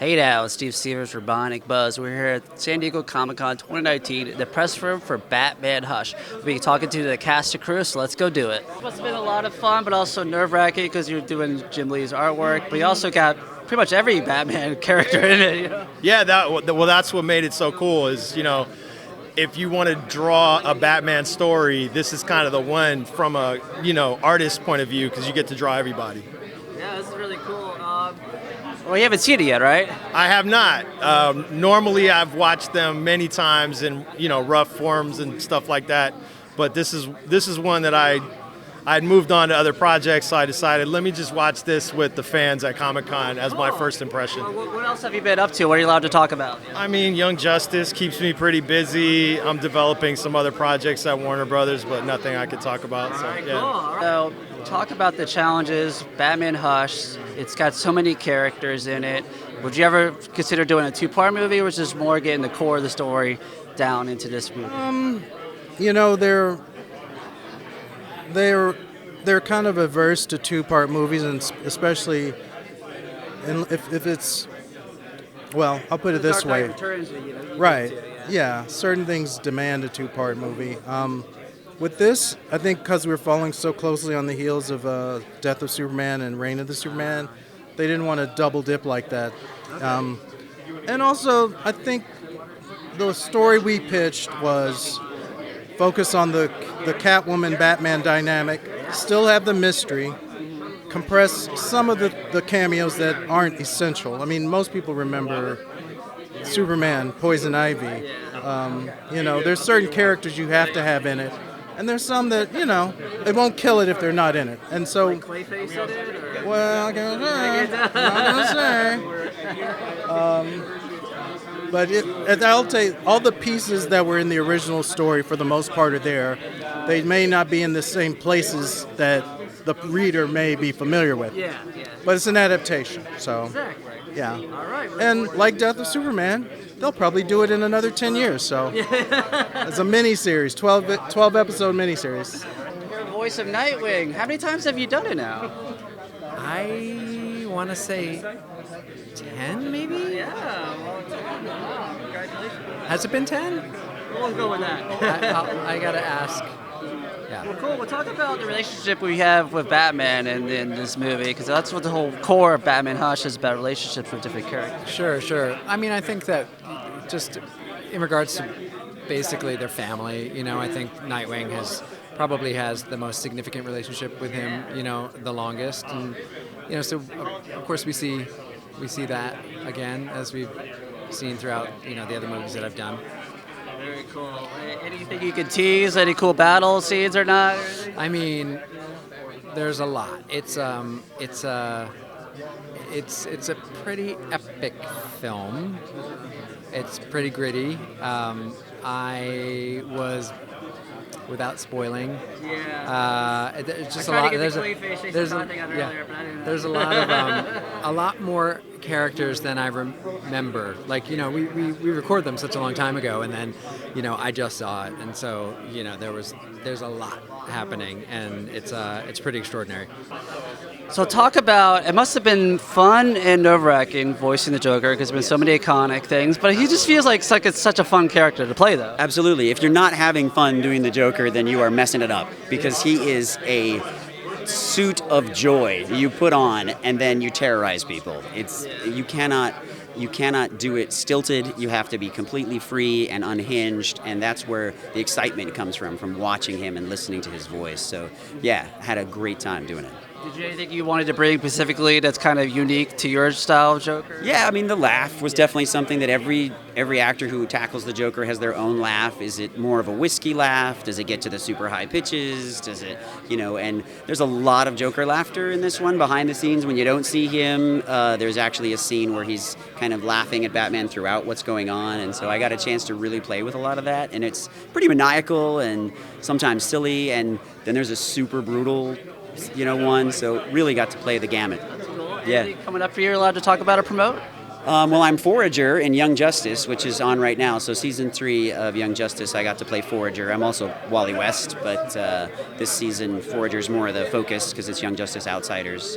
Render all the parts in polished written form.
Hey now, it's Steve Stevens for Bionic Buzz. We're here at San Diego Comic-Con 2019, the press room for Batman Hush. We'll be talking to the cast and crew, so let's go do it. It must have been a lot of fun, but also nerve-wracking because you're doing Jim Lee's artwork, but you also got pretty much every Batman character in it. You know? Yeah, that's what made it so cool is, if you want to draw a Batman story, this is kind of the one from a, artist point of view because you get to draw everybody. Yeah, this is really cool. Well, you haven't seen it yet, right? I have not. Normally, I've watched them many times in rough forms and stuff like that. But this is one that I'd moved on to other projects, so I decided let me just watch this with the fans at Comic-Con as my first impression. Well, what else have you been up to? What are you allowed to talk about? I mean, Young Justice keeps me pretty busy. I'm developing some other projects at Warner Brothers, but nothing I could talk about. All right, yeah. cool. All right. So, talk about the challenges. Batman Hush. It's got so many characters in it. Would you ever consider doing a two-part movie, or is this more getting the core of the story down into this movie? They're kind of averse to two-part movies, and especially if it's, well, I'll put it this way. Right. Yeah. Certain things demand a two-part movie. With this, I think because we're following so closely on the heels of Death of Superman and Reign of the Superman, they didn't want to double dip like that. And also, I think the story we pitched was focus on the Catwoman-Batman dynamic, still have the mystery, compress some of the cameos that aren't essential. I mean, most people remember Superman, Poison Ivy. There's certain characters you have to have in it. And there's some that, it won't kill it if they're not in it. And so, Like Clayface in it? Or? Well, I can't say. But I'll tell you, all the pieces that were in the original story, for the most part, are there. They may not be in the same places that the reader may be familiar with. Yeah. But it's an adaptation, so. Exactly. Yeah. All right. And like Death of Superman, they'll probably do it in another 10 years, so. It's a mini-series, 12-episode mini-series. You're the voice of Nightwing. How many times have you done it now? I want to say 10, maybe? Yeah. Wow, congratulations. Has it been 10? We'll go with that. I got to ask. Well, Yeah. cool. We'll talk about the relationship we have with Batman in this movie, because that's what the whole core of Batman Hush is about, relationships with different characters. Sure. I mean, I think that just in regards to basically their family, I think Nightwing probably has the most significant relationship with him, the longest. And, so of course we see that again as we've seen throughout, the other movies that I've done. Very cool. Anything you could tease? Any cool battle scenes or not? I mean, there's a lot. It's a pretty epic film. It's pretty gritty. I was, without spoiling. Yeah. It's just I a lot. tried to get There's the a Clayface there's thing a on yeah. earlier, but I didn't. There's a lot of a lot more characters than I remember. Like we record them such a long time ago, and then I just saw it, and so there's a lot happening, and it's pretty extraordinary. So talk about, it must have been fun and nerve-wracking voicing the Joker, because there's been so many iconic things, but he just feels like it's such a fun character to play, though. Absolutely. If you're not having fun doing the Joker, then you are messing it up, because he is a suit of joy you put on and then you terrorize people. You cannot do it stilted. You have to be completely free and unhinged, and that's where the excitement comes from watching him and listening to his voice. So yeah, had a great time doing it. Did you anything you wanted to bring specifically that's kind of unique to your style of Joker? Yeah, I mean, the laugh was definitely something that every actor who tackles the Joker has their own laugh. Is it more of a whiskey laugh? Does it get to the super high pitches? Does it, and there's a lot of Joker laughter in this one behind the scenes when you don't see him. There's actually a scene where he's kind of laughing at Batman throughout what's going on, and so I got a chance to really play with a lot of that, and it's pretty maniacal and sometimes silly, and then there's a super brutal one, so really got to play the gamut. That's cool. Yeah. Anything coming up for you, allowed to talk about or promote? Well, I'm Forager in Young Justice, which is on right now. So season 3 of Young Justice, I got to play Forager. I'm also Wally West, but this season Forager's more of the focus because it's Young Justice Outsiders.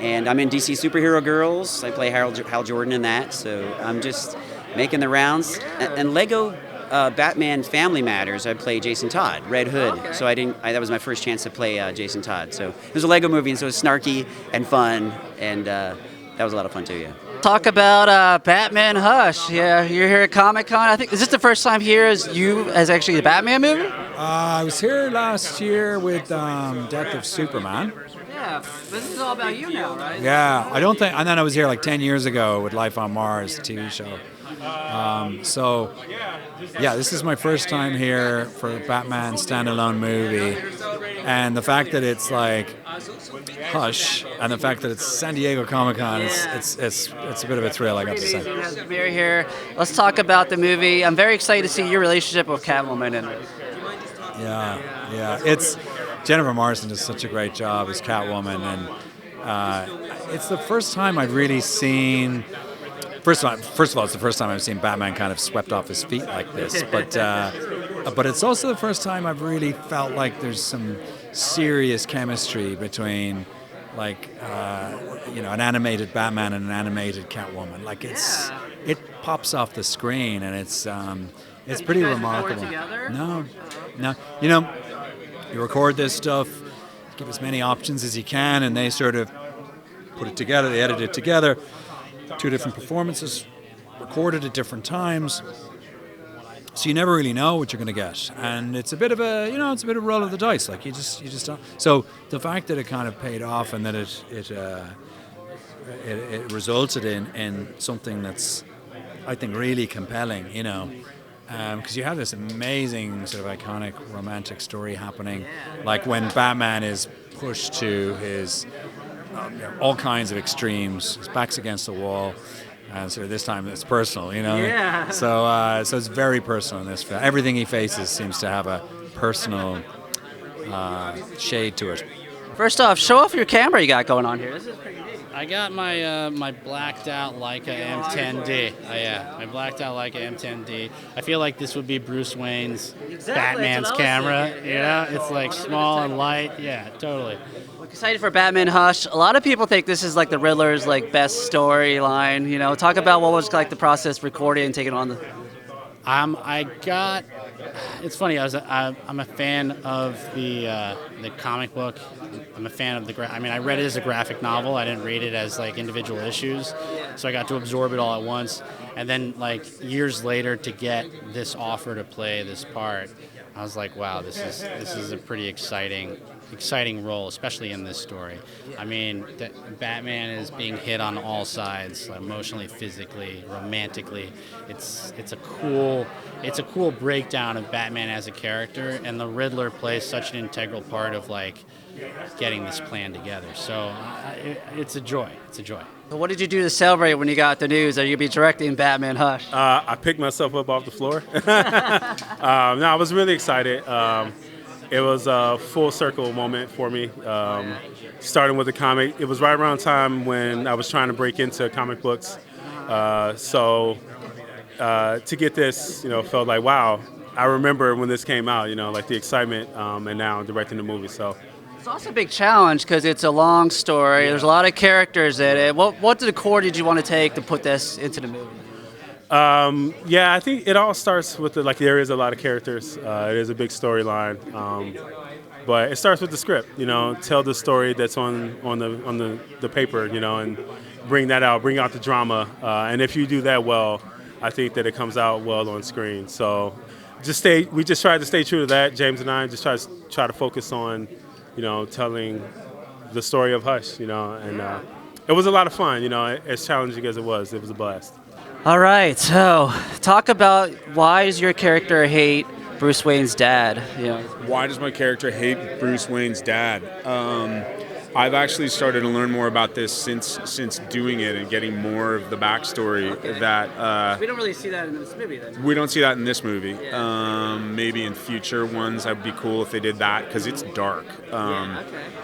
And I'm in DC Superhero Girls. I play Hal Jordan in that. So I'm just making the rounds. And Lego Batman Family Matters, I play Jason Todd, Red Hood. Okay. So that was my first chance to play Jason Todd. So it was a Lego movie, and so it was snarky and fun, and that was a lot of fun too. Yeah. Talk about Batman Hush. Yeah, you're here at Comic-Con. I think is this the first time here as actually the Batman movie? I was here last year with Death of Superman. Yeah, this is all about you now, right? Yeah, I don't think, and then I was here like 10 years ago with Life on Mars, TV show. So, yeah, this is my first time here for a Batman standalone movie, and the fact that it's like Hush, and the fact that it's San Diego Comic-Con, it's a bit of a thrill, I got to say. Maher here. Let's talk about the movie. I'm very excited to see your relationship with Catwoman in it. Yeah, it's Jennifer Morrison does such a great job as Catwoman, and it's the first time I've really seen. First of all, it's the first time I've seen Batman kind of swept off his feet like this. But it's also the first time I've really felt like there's some serious chemistry between, like, an animated Batman and an animated Catwoman. Like it pops off the screen, and it's pretty remarkable. No, you record this stuff, give as many options as you can, and they sort of put it together. They edit it together. 2 different performances, recorded at different times, so you never really know what you're going to get, and it's a bit of a roll of the dice. Like you just don't. So the fact that it kind of paid off and that it resulted in something that's, I think, really compelling. Because you have this amazing sort of iconic romantic story happening, like when Batman is pushed to his all kinds of extremes. His back's against the wall, and so this time it's personal, Yeah. So it's very personal in this film. Everything he faces seems to have a personal shade to it. First off, show off your camera you got going on here. This is pretty neat. I got my blacked out Leica M10D. My blacked out Leica M10D. I feel like this would be Bruce Wayne's Batman's camera. It's like small and light. Yeah, totally. Excited for Batman Hush. A lot of people think this is like the Riddler's like best storyline. Talk about what was like the process recording and taking on the. It's funny. I'm a fan of the comic book. I'm a fan of I read it as a graphic novel. I didn't read it as like individual issues, so I got to absorb it all at once. And then like years later, to get this offer to play this part, I was like, wow, this is a pretty exciting role, especially in this story. Batman is being hit on all sides, emotionally, physically, romantically. It's a cool breakdown of Batman as a character, and the Riddler plays such an integral part of like getting this plan together. So it's a joy. It's a joy. So what did you do to celebrate when you got the news that you'd be directing Batman Hush? I picked myself up off the floor. I was really excited. It was a full circle moment for me. Starting with the comic, it was right around time when I was trying to break into comic books. So to get this, felt like, wow. I remember when this came out, like the excitement, and now directing the movie. So it's also a big challenge because it's a long story. Yeah. There's a lot of characters in it. What core did you want to take to put this into the movie? I think it all starts with there is a lot of characters. It is a big storyline, but it starts with the script. Tell the story that's on the paper. And bring that out, bring out the drama. And if you do that well, I think that it comes out well on screen. So we just tried to stay true to that. James and I just try to focus on, telling the story of Hush. And it was a lot of fun. As challenging as it was a blast. All right, so talk about why does your character hate Bruce Wayne's dad? Why does my character hate Bruce Wayne's dad? I've actually started to learn more about this since doing it and getting more of the backstory. Okay. That we don't really see that in this movie, then. We don't see that in this movie. Yeah. Maybe in future ones, that would be cool if they did that because it's dark.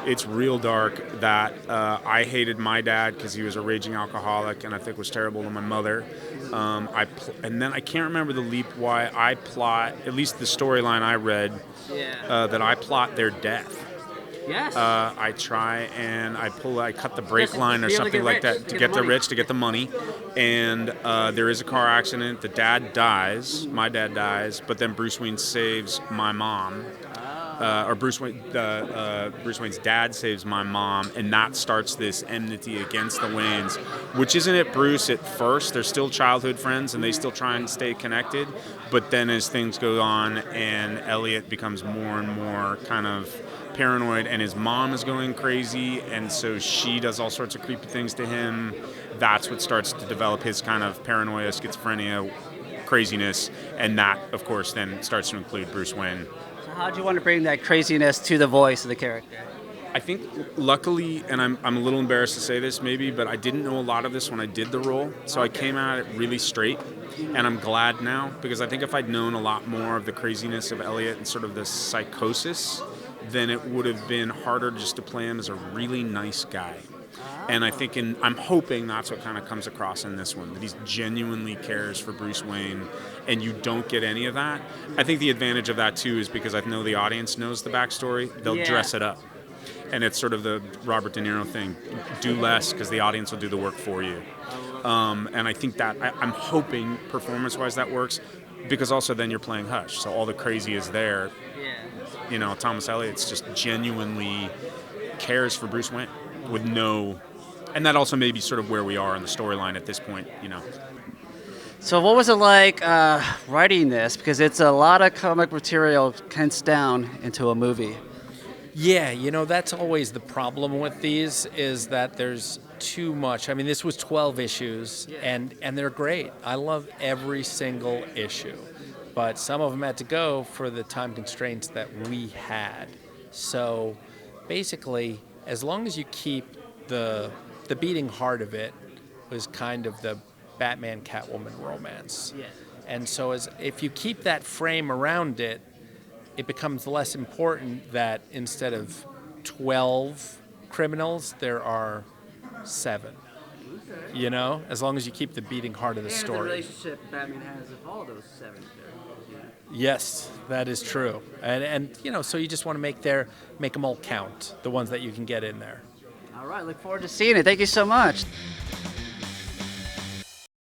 It's real dark. That I hated my dad because he was a raging alcoholic and I think was terrible to my mother. And then I can't remember the leap why I plot, at least the storyline I read, that I plot their death. Yes. I try and I cut the brake line or Be able to something get like rich, that to to get get the the money. rich, to get the money. And there is a car accident. The dad dies. My dad dies. But then Bruce Wayne saves my mom. Or Bruce Wayne's dad saves my mom, and that starts this enmity against the Waynes, which isn't it Bruce at first. They're still childhood friends, and they still try and stay connected. But then as things go on, and Elliot becomes more and more kind of paranoid, and his mom is going crazy, and so she does all sorts of creepy things to him. That's what starts to develop his kind of paranoia, schizophrenia, craziness, and that, of course, then starts to include Bruce Wayne. So how do you want to bring that craziness to the voice of the character? I think, luckily, and I'm a little embarrassed to say this maybe, but I didn't know a lot of this when I did the role, so I came at it really straight, and I'm glad now, because I think if I'd known a lot more of the craziness of Elliot and sort of the psychosis, then it would have been harder just to play him as a really nice guy. And I think I'm hoping that's what kind of comes across in this one, that he genuinely cares for Bruce Wayne, and you don't get any of that. I think the advantage of that, too, is because I know the audience knows the backstory. They'll dress it up. And it's sort of the Robert De Niro thing. Do less because the audience will do the work for you. And I think that, I'm hoping performance-wise that works, because also then you're playing Hush. So all the crazy is there. You know, Thomas Elliot's just genuinely cares for Bruce Wayne with no... And that also may be sort of where we are in the storyline at this point, you know. So what was it like writing this? Because it's a lot of comic material condensed down into a movie. Yeah, you know, that's always the problem with these, is that there's too much. I mean, this was 12 issues, and they're great. I love every single issue. But some of them had to go for the time constraints that we had. So basically, as long as you keep the beating heart of it was kind of the Batman Catwoman romance. Yeah. And so if you keep that frame around it, it becomes less important that instead of 12 criminals, there are 7. You know, as long as you keep the beating heart of the story. And the relationship Batman has with all those 7 characters. Yes, that is true. And you know, so you just want to make them all count, the ones that you can get in there. All right, look forward to seeing it. Thank you so much.